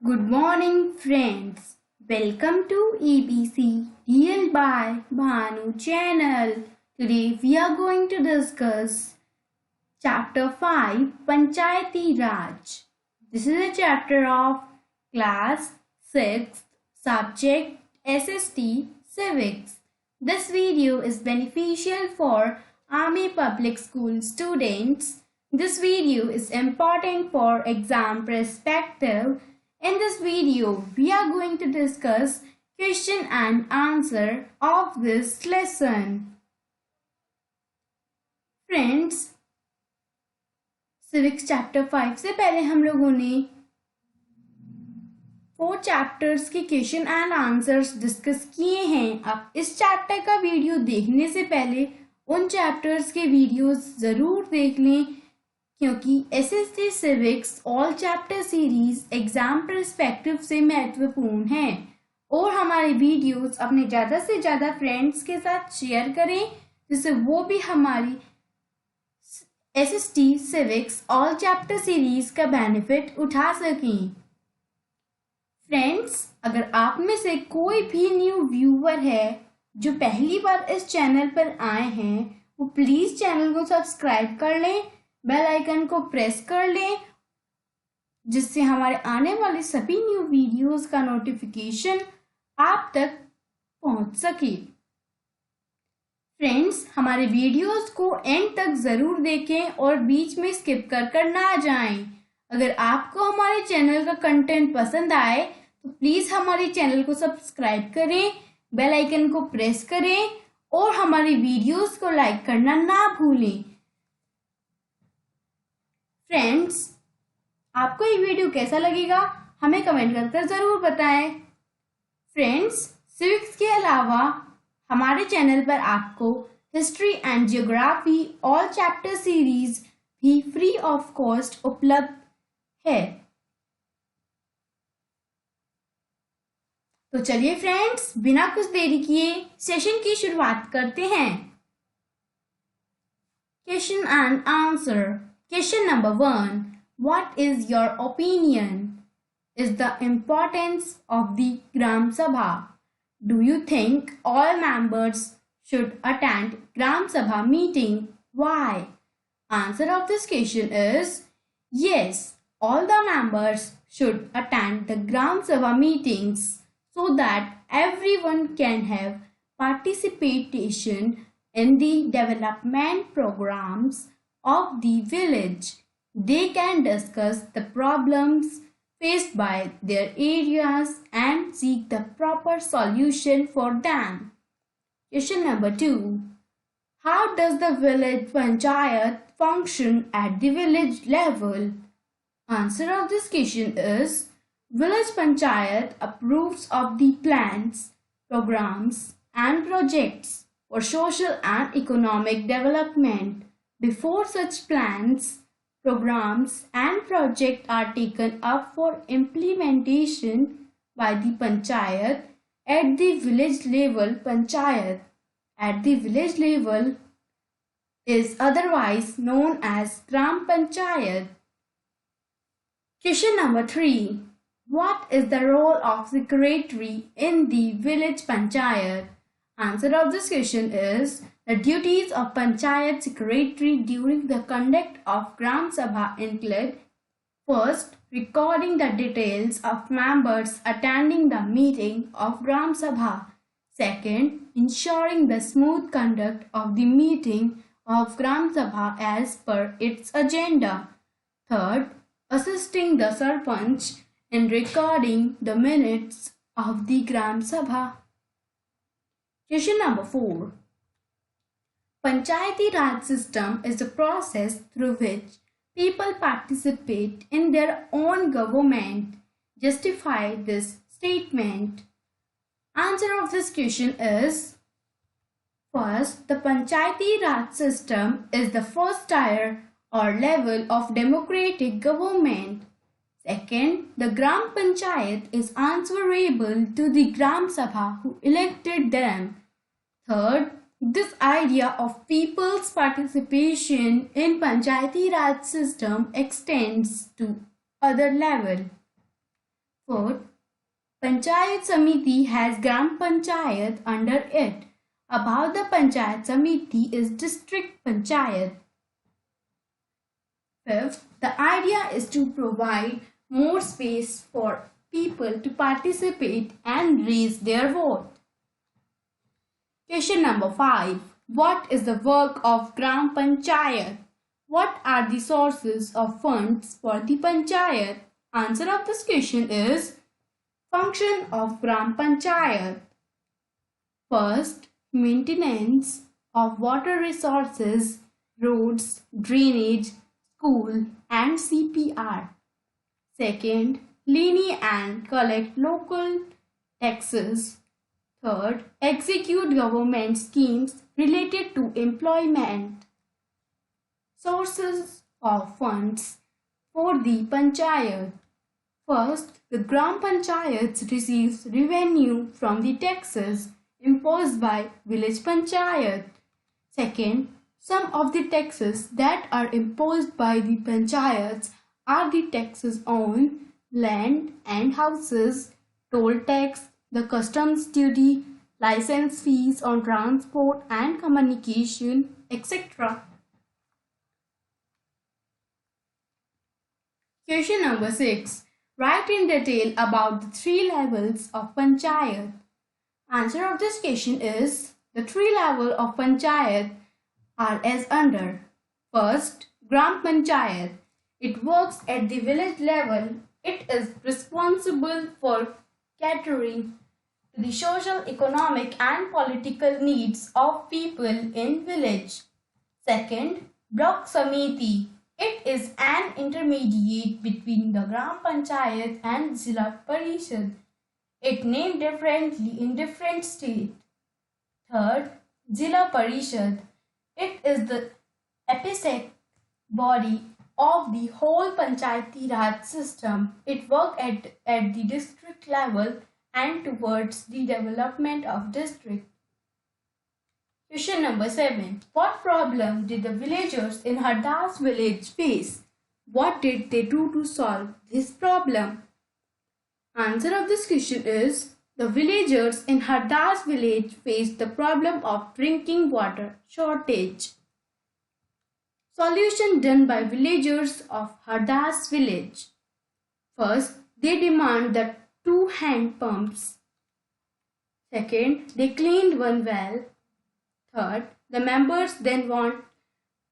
Good morning, friends. Welcome to EBC Real by Bhanu channel. Today we are going to discuss Chapter 5 Panchayati Raj. This is a chapter of Class 6th Subject SST Civics. This video is beneficial for Army Public School students. This video is important for exam perspective. In this video, we are going to discuss question and answer of this lesson. Friends, Civics Chapter 5 से पहले हम लोगों ने 4 chapters के question and answers discuss किए हैं। अब इस चैप्टर का वीडियो देखने से पहले उन चैप्टर्स के वीडियोस ज़रूर देख लें, क्योंकि SST civics all chapter series exam perspective से महत्वपूर्ण है और हमारे वीडियोस अपने ज़्यादा से ज़्यादा फ्रेंड्स के साथ शेयर करें जिससे वो भी हमारी SST civics all chapter series का बेनिफिट उठा सकें। फ्रेंड्स, अगर आप में से कोई भी न्यू व्यूअर है जो पहली बार इस चैनल पर आए हैं, वो प्लीज़ चैनल को सब्सक्राइब कर लें, बेल आइकन को प्रेस कर लें जिससे हमारे आने वाले सभी न्यू वीडियोस का नोटिफिकेशन आप तक पहुंच सके। फ्रेंड्स, हमारे वीडियोस को एंड तक ज़रूर देखें और बीच में स्किप कर ना जाएं। अगर आपको हमारे चैनल का कंटेंट पसंद आए तो प्लीज़ हमारे चैनल को सब्सक्राइब करें, बेल आइकन को प्रेस करें और हमारे वीडियोस को लाइक करना ना भूलें। फ्रेंड्स, आपको ये वीडियो कैसा लगेगा हमें कमेंट कर ज़रूर बताएं। फ्रेंड्स, सिविक्स के अलावा हमारे चैनल पर आपको history and geography all chapter series भी फ्री ऑफ कॉस्ट उपलब्ध है। तो चलिए फ्रेंड्स, बिना कुछ देरी किए सेशन की शुरुआत करते हैं। Question and answer. Question number 1. What is your opinion? Is the importance of the Gram Sabha? Do you think all members should attend Gram Sabha meeting? Why? Answer of this question is yes, all the members should attend the Gram Sabha meetings so that everyone can have participation in the development programs of the village. They can discuss the problems faced by their areas and seek the proper solution for them. Question number 2. How does the village Panchayat function at the village level? Answer of this question is Village Panchayat approves of the plans, programs and projects for social and economic development. Before such plans, programs and projects are taken up for implementation by the Panchayat at the village level, Panchayat at the village level is otherwise known as Gram Panchayat. Question number 3. What is the role of Secretary in the village Panchayat? Answer of this question is the duties of Panchayat Secretary during the conduct of Gram Sabha include: first, recording the details of members attending the meeting of Gram Sabha; second, ensuring the smooth conduct of the meeting of Gram Sabha as per its agenda; third, assisting the Sarpanch in recording the minutes of the Gram Sabha. Question number 4. Panchayati Raj system is the process through which people participate in their own government. Justify this statement. Answer of this question is: first, the Panchayati Raj system is the first tier or level of democratic government. Second, the Gram Panchayat is answerable to the Gram Sabha who elected them. Third, this idea of people's participation in Panchayati Raj system extends to other level. Fourth, Panchayat Samiti has Gram Panchayat under it. Above the Panchayat Samiti is District Panchayat. Fifth, the idea is to provide more space for people to participate and raise their vote. Question number 5. What is the work of Gram Panchayat? What are the sources of funds for the Panchayat? Answer of this question is function of Gram Panchayat. First, maintenance of water resources, roads, drainage, school and CPR. Second, levy and collect local taxes. Third, execute government schemes related to employment. Sources of funds for the Panchayat. First, the Gram Panchayat receives revenue from the taxes imposed by village Panchayat. Second, some of the taxes that are imposed by the Panchayats are the taxes on land and houses, toll tax, the customs duty, license fees on transport and communication, etc. Question number 6. Write in detail about the 3 levels of Panchayat. Answer of this question is the 3 levels of Panchayat are as under. First, Gram Panchayat. It works at the village level. It is responsible for catering to the social, economic and political needs of people in village. Second, Block Samiti. It is an intermediate between the Gram Panchayat and Zilla Parishad. It named differently in different states. Third, Zilla Parishad. It is the epicenter body of the whole Panchayati Raj system. It works at the district level and towards the development of district. Question number 7. What problem did the villagers in Hardas village face? What did they do to solve this problem? Answer of this question is the villagers in Hardas village faced the problem of drinking water shortage. Solution done by villagers of Hardas village. First, they demand the 2 hand pumps. Second, they cleaned one well. Third, the members then went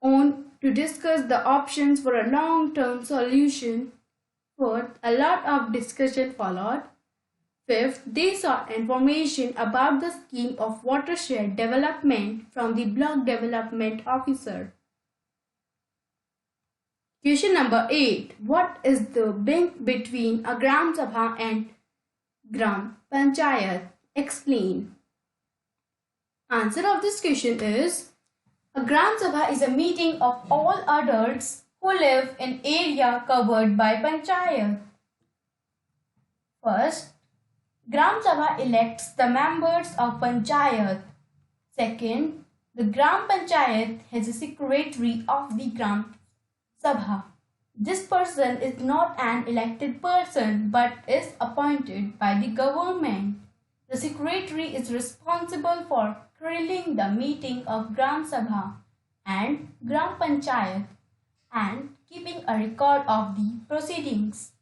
on to discuss the options for a long-term solution. Fourth, a lot of discussion followed. Fifth, they sought information about the scheme of watershed development from the block development officer. Question number 8. What is the link between a Gram Sabha and Gram Panchayat? Explain. Answer of this question is a Gram Sabha is a meeting of all adults who live in area covered by Panchayat. First, Gram Sabha elects the members of Panchayat. Second, the Gram Panchayat has a secretary of the Gram Sabha. This person is not an elected person but is appointed by the government. The secretary is responsible for controlling the meeting of Gram Sabha and Gram Panchayat and keeping a record of the proceedings.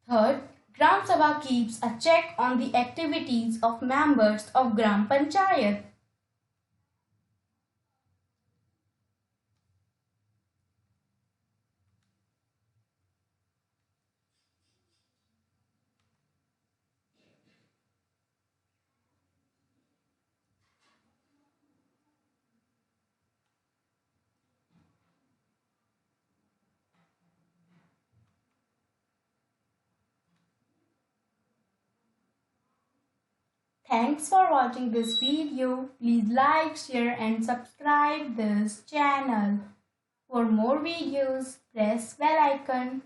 Third, Gram Sabha keeps a check on the activities of members of Gram Panchayat. Thanks for watching this video. Please like, share and subscribe this channel. For more videos, press bell icon.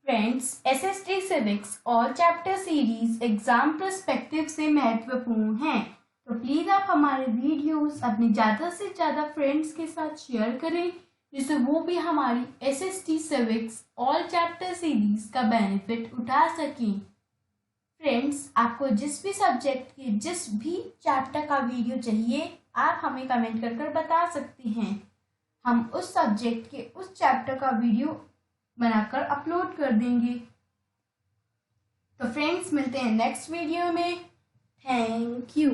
Friends, SST Civics और chapter series exam perspective से महत्वपूर्ण हैं, तो please आप हमारे videos अपने ज़्यादा से ज़्यादा फ्रेंड्स के साथ शेयर करें जिससे वो भी हमारी SST civics all chapter series का बेनिफिट उठा सकें। फ्रेंड्स, आपको जिस भी सब्जेक्ट के जिस भी चैप्टर का वीडियो चाहिए आप हमें कमेंट कर बता सकते हैं। हम उस सब्जेक्ट के उस चैप्टर का वीडियो बनाकर अपलोड कर देंगे। तो फ्रेंड्स, मिलते हैं नेक्स्ट वीडियो में। Thank you.